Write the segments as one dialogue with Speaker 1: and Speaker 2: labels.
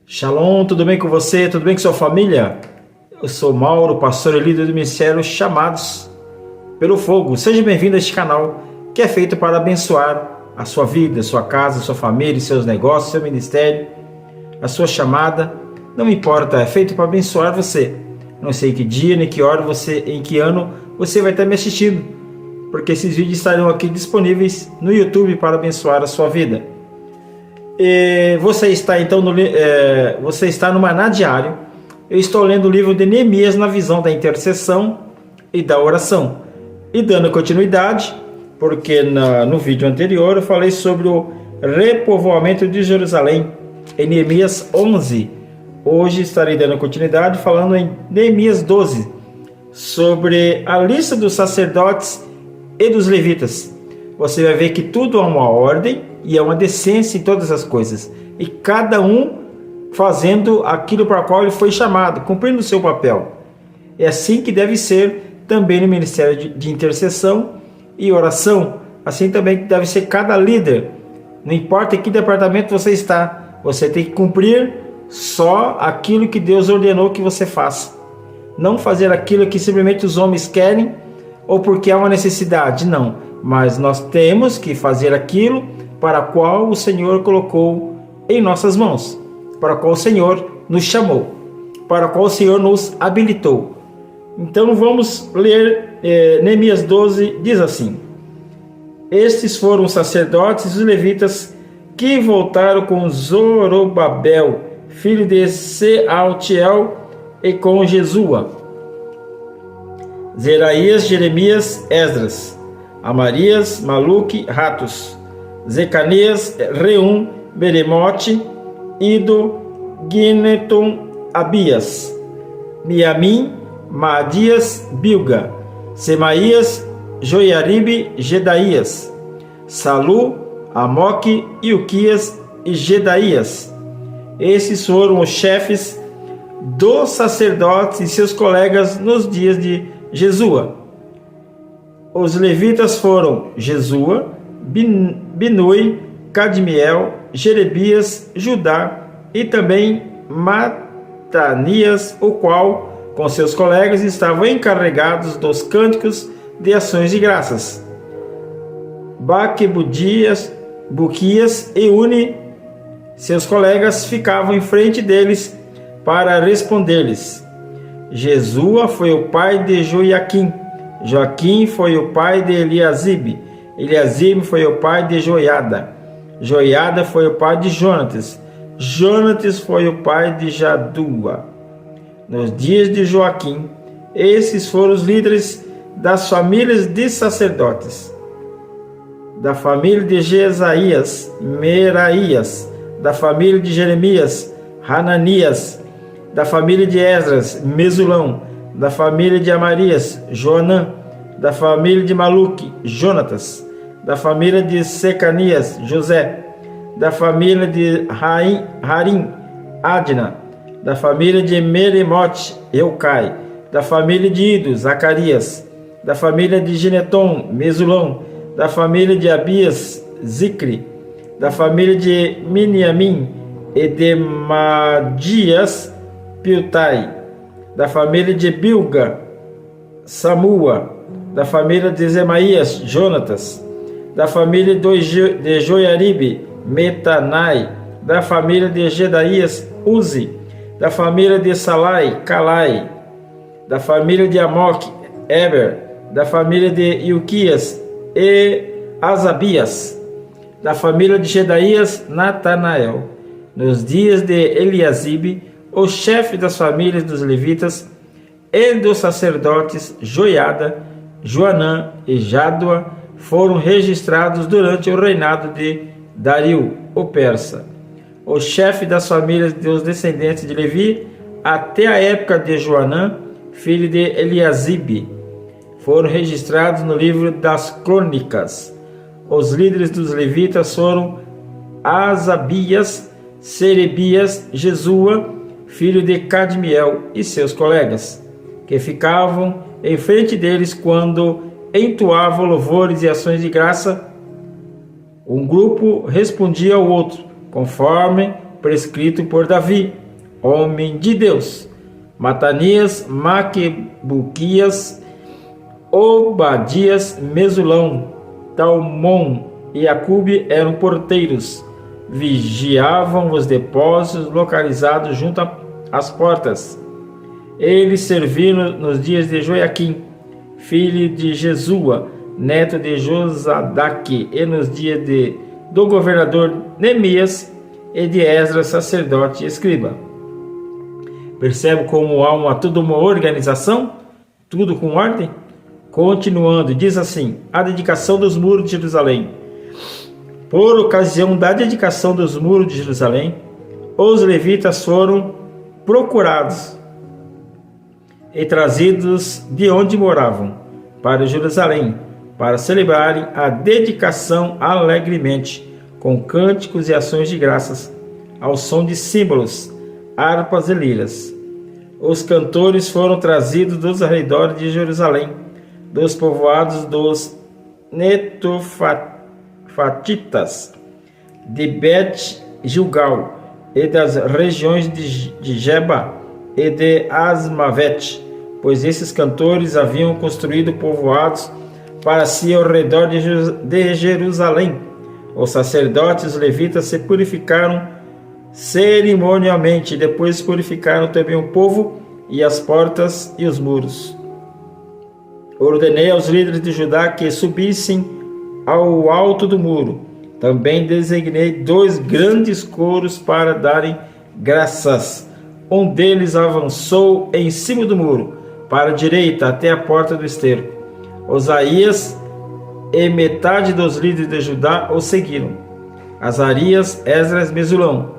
Speaker 1: Shalom, tudo bem com você? Tudo bem com sua família? Eu sou Mauro, pastor e líder do ministério Chamados pelo Fogo. Seja bem-vindo a este canal que é feito para abençoar a sua vida, sua casa, sua família, seus negócios, seu ministério, a sua chamada. Não importa, é feito para abençoar você. Não sei que dia, nem que hora, em que ano você vai estar me assistindo, porque esses vídeos estarão aqui disponíveis no YouTube para abençoar a sua vida. Você está então você está no Maná Diário. Eu estou lendo o livro de Neemias na visão da intercessão e da oração. E dando continuidade, porque no vídeo anterior eu falei sobre o repovoamento de Jerusalém, em Neemias 11. Hoje estarei dando continuidade falando em Neemias 12, sobre a lista dos sacerdotes e dos levitas. Você vai ver que tudo há uma ordem e é uma decência em todas as coisas, e cada um fazendo aquilo para o qual ele foi chamado, cumprindo o seu papel. É assim que deve ser também no ministério de intercessão e oração. Assim também deve ser cada líder. Não importa em que departamento você está, você tem que cumprir só aquilo que Deus ordenou que você faça. Não fazer aquilo que simplesmente os homens querem ou porque há uma necessidade, não. Mas nós temos que fazer aquilo para o qual o Senhor colocou em nossas mãos, para o qual o Senhor nos chamou, para o qual o Senhor nos habilitou. Então vamos ler Neemias 12, diz assim: Estes foram os sacerdotes e os levitas que voltaram com Zorobabel, filho de Sealtiel, e com Jesua, Zeraías, Jeremias, Esdras, Amarias, Maluque, Ratos, Zecanias, Reum, Beremote, Ido, Gineton, Abias, Miamim, Maadias, Bilga, Semaías, Joiaribe, Gedaías, Salu, Amoque, Ilquias e Gedaías. Esses foram os chefes dos sacerdotes e seus colegas nos dias de Jesua. Os levitas foram Jesua, Binui, Cadmiel, Jerebias, Judá e também Matanias, o qual, com seus colegas, estavam encarregados dos cânticos de ações de graças. Buquias e Uni, seus colegas, ficavam em frente deles para responder-lhes. Jesua foi o pai de Joaquim, Joaquim foi o pai de Eliasibe, Eliasibe foi o pai de Joiada, Joiada foi o pai de Jonatas, Jonatas foi o pai de Jadua. Nos dias de Joaquim, esses foram os líderes das famílias de sacerdotes. Da família de Jesaías, Meraías. Da família de Jeremias, Hananias. Da família de Esdras, Mesulão. Da família de Amarias, Joanã. Da família de Maluque, Jonatas. Da família de Secanias, José. Da família de Harim, Adna. Da família de Meremote, Eucai. Da família de Ido, Zacarias. Da família de Gineton, Mesulão. Da família de Abias, Zicri. Da família de Miniamim, Edemadias, Piltai. Da família de Bilga, Samua. Da família de Semaías, Jonatas. Da família de Joiaribe, Metanai. Da família de Gedaías, Uzi. Da família de Salai, Calai. Da família de Amoque, Eber. Da família de Ilquias e Asabias. Da família de Gedaías, Natanael. Nos dias de Eliasibe, o chefe das famílias dos levitas e dos sacerdotes, Joiada, Joanã e Jádua, foram registrados durante o reinado de Dario, o persa. O chefe das famílias dos descendentes de Levi, até a época de Joanã, filho de Eliasibe, foram registrados no livro das crônicas. Os líderes dos levitas foram Asabias, Serebias, Jesua, filho de Cadmiel, e seus colegas, que ficavam em frente deles quando entoavam louvores e ações de graça. Um grupo respondia ao outro, conforme prescrito por Davi, homem de Deus. Matanias, Maquebuquias, Obadias, Mesulão, Talmon e Acube eram porteiros, vigiavam os depósitos localizados junto às portas. Eles serviram nos dias de Joiaquim, filho de Jesua, neto de Josadaque, e nos dias do governador Neemias e de Esdras, sacerdote e escriba. Percebe como há toda uma organização, tudo com ordem? Continuando, diz assim: a dedicação dos muros de Jerusalém. Por ocasião da dedicação dos muros de Jerusalém, os levitas foram procurados e trazidos de onde moravam para Jerusalém, para celebrarem a dedicação alegremente, com cânticos e ações de graças, ao som de símbolos, harpas e liras. Os cantores foram trazidos dos arredores de Jerusalém, dos povoados dos Netofatitas, de Bet-Gilgal e das regiões de Geba e de Asmavete, pois esses cantores haviam construído povoados para si ao redor de Jerusalém. Os sacerdotes e os levitas se purificaram cerimonialmente, depois purificaram também o povo e as portas e os muros. Ordenei aos líderes de Judá que subissem ao alto do muro. Também designei 2 grandes coros para darem graças. Um deles avançou em cima do muro, para a direita, até a porta do esterco. Osaías e metade dos líderes de Judá o seguiram. Azarias, Esdras, Mesulão,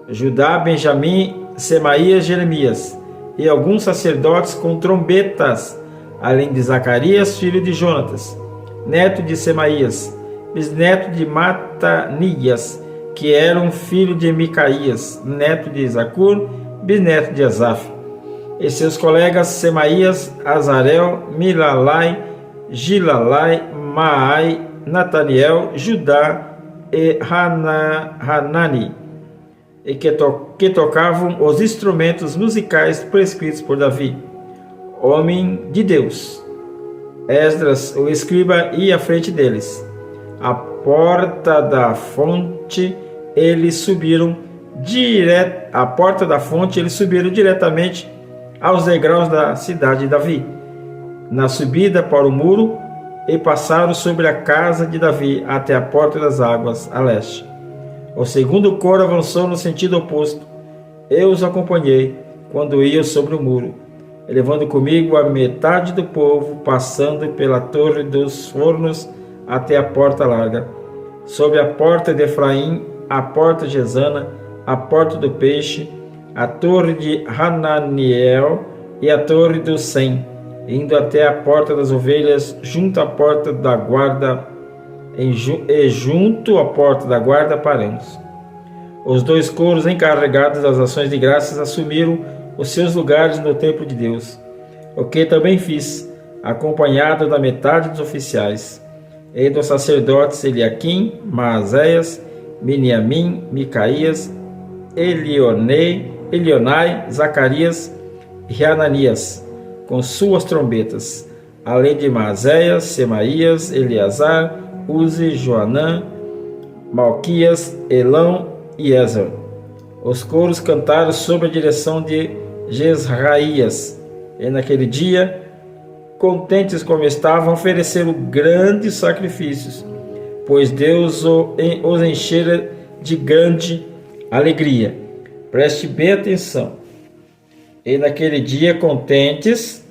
Speaker 1: Judá, Benjamim, Semaías, Jeremias e alguns sacerdotes com trombetas, além de Zacarias, filho de Jonatas, neto de Semaías, bisneto de Matanias, que era um filho de Micaías, neto de Zacur, bisneto de Asaf, e seus colegas Semaías, Azarel, Milalai, Gilalai, Maai, Nataniel, Judá e Hanani, e que tocavam os instrumentos musicais prescritos por Davi, homem de Deus. Esdras, o escriba, ia à frente deles. À porta da fonte eles subiram diretamente aos degraus da cidade de Davi, na subida para o muro, e passaram sobre a casa de Davi até a porta das águas a leste. O segundo coro avançou no sentido oposto. Eu os acompanhei quando iam sobre o muro, levando comigo a metade do povo, passando pela torre dos fornos até a porta larga, sob a porta de Efraim, a porta de Ezana, a porta do peixe, a torre de Hananiel e a torre do Sem, indo até a porta das ovelhas, junto à porta da guarda, e junto à porta da guarda paramos. Os 2 coros encarregados das ações de graças assumiram os seus lugares no templo de Deus, o que também fiz, acompanhado da metade dos oficiais, e dos sacerdotes Eliaquim, Maazéias, Miniamim, Micaías, Elionai, Zacarias e Ananias, com suas trombetas, além de Maazéias, Semaías, Eleazar, Uzi, Joanã, Malquias, Elão e Ezer. Os coros cantaram sob a direção de Jezraías, e naquele dia, contentes como estavam, ofereceram grandes sacrifícios, pois Deus os enchera de grande alegria. Preste bem atenção. E naquele dia, contentes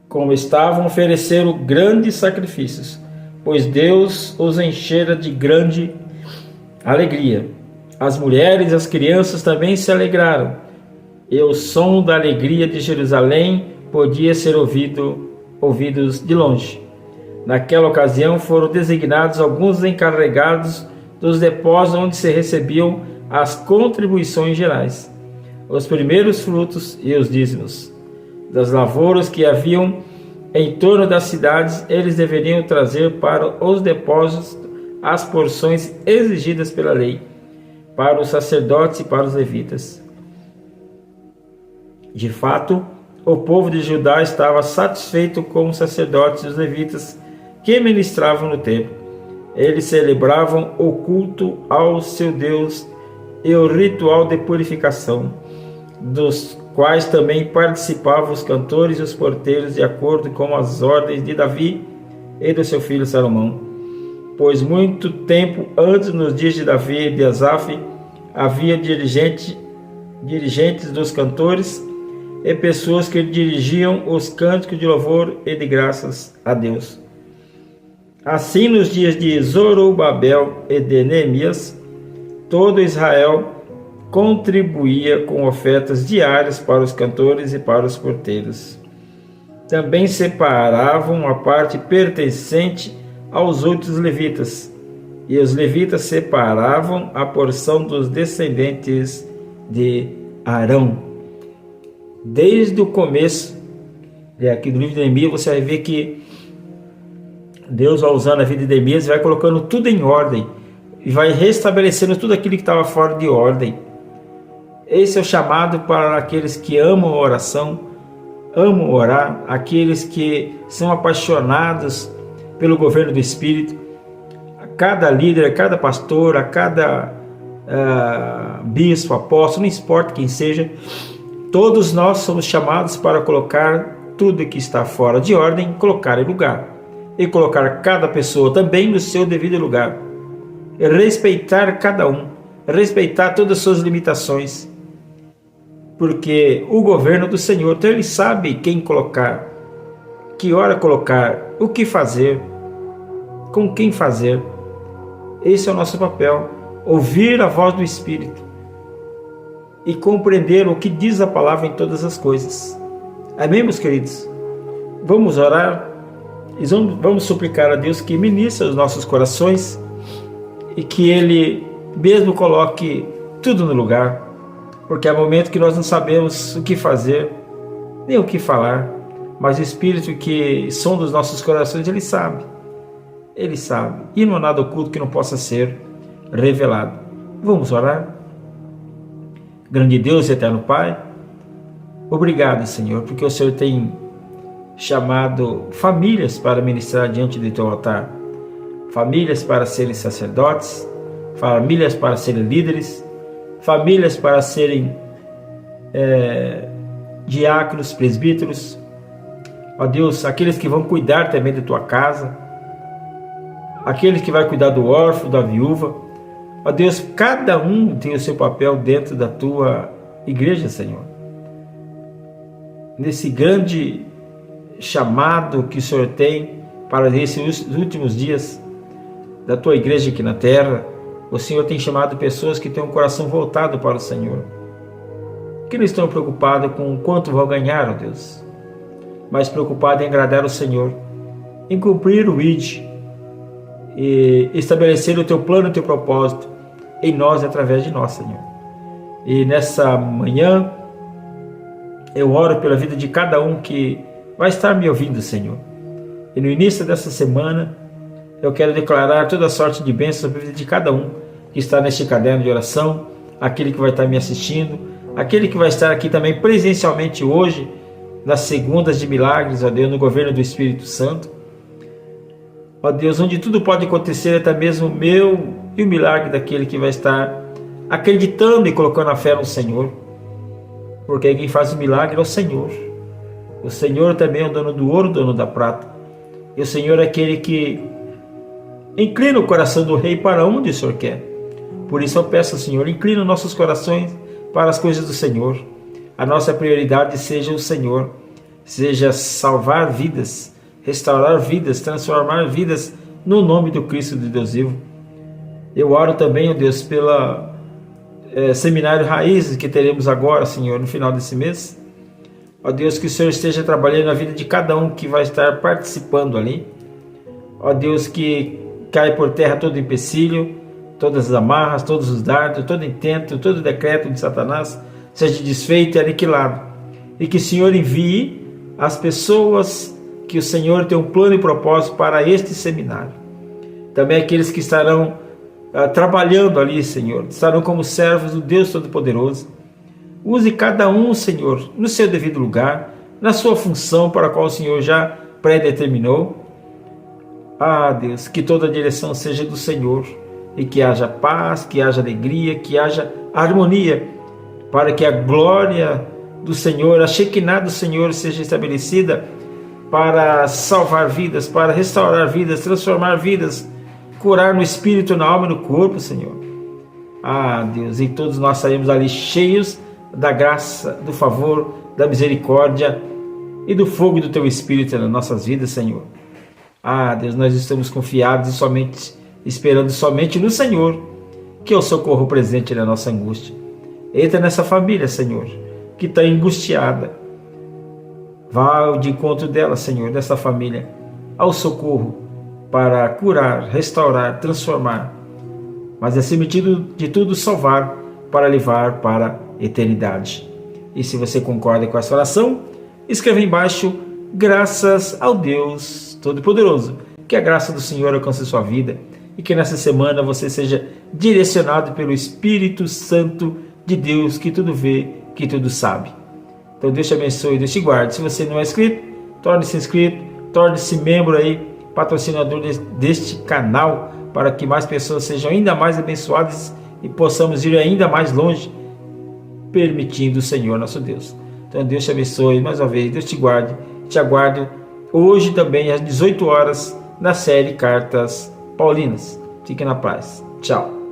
Speaker 1: como estavam, ofereceram grandes sacrifícios, pois Deus os enchera de grande alegria. As mulheres e as crianças também se alegraram, e o som da alegria de Jerusalém podia ser ouvidos de longe. Naquela ocasião foram designados alguns encarregados dos depósitos onde se recebiam as contribuições gerais, os primeiros frutos e os dízimos das lavouras que haviam em torno das cidades. Eles deveriam trazer para os depósitos as porções exigidas pela lei, para os sacerdotes e para os levitas. De fato, o povo de Judá estava satisfeito com os sacerdotes e os levitas que ministravam no templo. Eles celebravam o culto ao seu Deus e o ritual de purificação, dos quais também participavam os cantores e os porteiros, de acordo com as ordens de Davi e do seu filho Salomão. Pois muito tempo antes, nos dias de Davi e de Asaf, havia dirigentes dos cantores e pessoas que dirigiam os cânticos de louvor e de graças a Deus. Assim, nos dias de Zorobabel e de Neemias, todo Israel contribuía com ofertas diárias para os cantores e para os porteiros. Também separavam a parte pertencente aos outros levitas, e os levitas separavam a porção dos descendentes de Arão. Desde o começo, aqui do livro de Neemias, você vai ver que Deus vai usando a vida de Neemias e vai colocando tudo em ordem, e vai restabelecendo tudo aquilo que estava fora de ordem. Esse é o chamado para aqueles que amam a oração, amam orar, aqueles que são apaixonados pelo governo do Espírito. A cada líder, a cada pastor, a cada bispo, apóstolo, não importa quem seja, todos nós somos chamados para colocar tudo que está fora de ordem, colocar em lugar. E colocar cada pessoa também no seu devido lugar. E respeitar cada um, respeitar todas as suas limitações. Porque o governo do Senhor, então ele sabe quem colocar, que hora colocar, o que fazer, com quem fazer. Esse é o nosso papel, ouvir a voz do Espírito e compreender o que diz a palavra em todas as coisas. Amém, meus queridos? Vamos orar e vamos suplicar a Deus que ministre os nossos corações e que Ele mesmo coloque tudo no lugar, porque há momentos que nós não sabemos o que fazer, nem o que falar, mas o Espírito que sonda os nossos corações, Ele sabe, e não há nada oculto que não possa ser revelado. Vamos orar? Grande Deus e eterno Pai, obrigado, Senhor, porque o Senhor tem chamado famílias para ministrar diante do Teu altar, famílias para serem sacerdotes, famílias para serem líderes, famílias para serem diáconos, presbíteros. Ó Deus, aqueles que vão cuidar também da Tua casa, aqueles que vão cuidar do órfão, da viúva. Ó Deus, cada um tem o seu papel dentro da Tua igreja, Senhor. Nesse grande chamado que o Senhor tem para esses últimos dias da Tua igreja aqui na terra, o Senhor tem chamado pessoas que têm um coração voltado para o Senhor, que não estão preocupados com quanto vão ganhar, ó Deus, mas preocupados em agradar o Senhor, em cumprir o ID e estabelecer o Teu plano e o Teu propósito em nós e através de nós, Senhor. E nessa manhã eu oro pela vida de cada um que vai estar me ouvindo, Senhor. E no início dessa semana eu quero declarar toda sorte de bênçãos sobre a vida de cada um que está neste caderno de oração, aquele que vai estar me assistindo, aquele que vai estar aqui também presencialmente hoje, nas segundas de milagres, ó Deus, no governo do Espírito Santo. Ó Deus, onde tudo pode acontecer, até mesmo o meu e o milagre daquele que vai estar acreditando e colocando a fé no Senhor. Porque quem faz o milagre é o Senhor. O Senhor também é o dono do ouro, dono da prata. E o Senhor é aquele que inclina o coração do rei para onde o Senhor quer. Por isso eu peço, Senhor, inclina nossos corações para as coisas do Senhor. A nossa prioridade seja o Senhor, seja salvar vidas, restaurar vidas, transformar vidas no nome do Cristo de Deus vivo. Eu oro também, ó Deus, pela Seminário Raízes que teremos agora, Senhor, no final desse mês. Ó Deus, que o Senhor esteja trabalhando na vida de cada um que vai estar participando ali. Ó Deus, que cai por terra todo empecilho, todas as amarras, todos os dardos, todo intento, todo decreto de Satanás seja desfeito e aniquilado. E que o Senhor envie as pessoas que o Senhor tem um plano e propósito para este seminário. Também aqueles que estarão trabalhando ali, Senhor, estarão como servos do Deus Todo-Poderoso. Use cada um, Senhor, no seu devido lugar, na sua função para a qual o Senhor já predeterminou. Deus, que toda a direção seja do Senhor e que haja paz, que haja alegria, que haja harmonia, para que a glória do Senhor, a Shekinah do Senhor seja estabelecida para salvar vidas, para restaurar vidas, transformar vidas, curar no espírito, na alma e no corpo, Senhor. Deus, e todos nós saímos ali cheios da graça, do favor, da misericórdia e do fogo do Teu Espírito nas nossas vidas, Senhor. Deus, nós estamos confiados e esperando somente no Senhor, que é o socorro presente na nossa angústia. Entra nessa família, Senhor, que está angustiada. Vá de encontro dela, Senhor, dessa família, ao socorro para curar, restaurar, transformar, mas acima de tudo salvar, para levar para a eternidade. E se você concorda com essa oração, escreva embaixo: graças ao Deus Todo-Poderoso. Que a graça do Senhor alcance sua vida e que nessa semana você seja direcionado pelo Espírito Santo de Deus, que tudo vê, que tudo sabe. Então Deus te abençoe, Deus te guarde. Se você não é inscrito, torne-se inscrito, torne-se membro aí, patrocinador deste canal, para que mais pessoas sejam ainda mais abençoadas e possamos ir ainda mais longe, permitindo o Senhor nosso Deus. Então Deus te abençoe mais uma vez, Deus te guarde. Te aguardo hoje também às 18 horas na série Cartas Paulinas. Fique na paz. Tchau.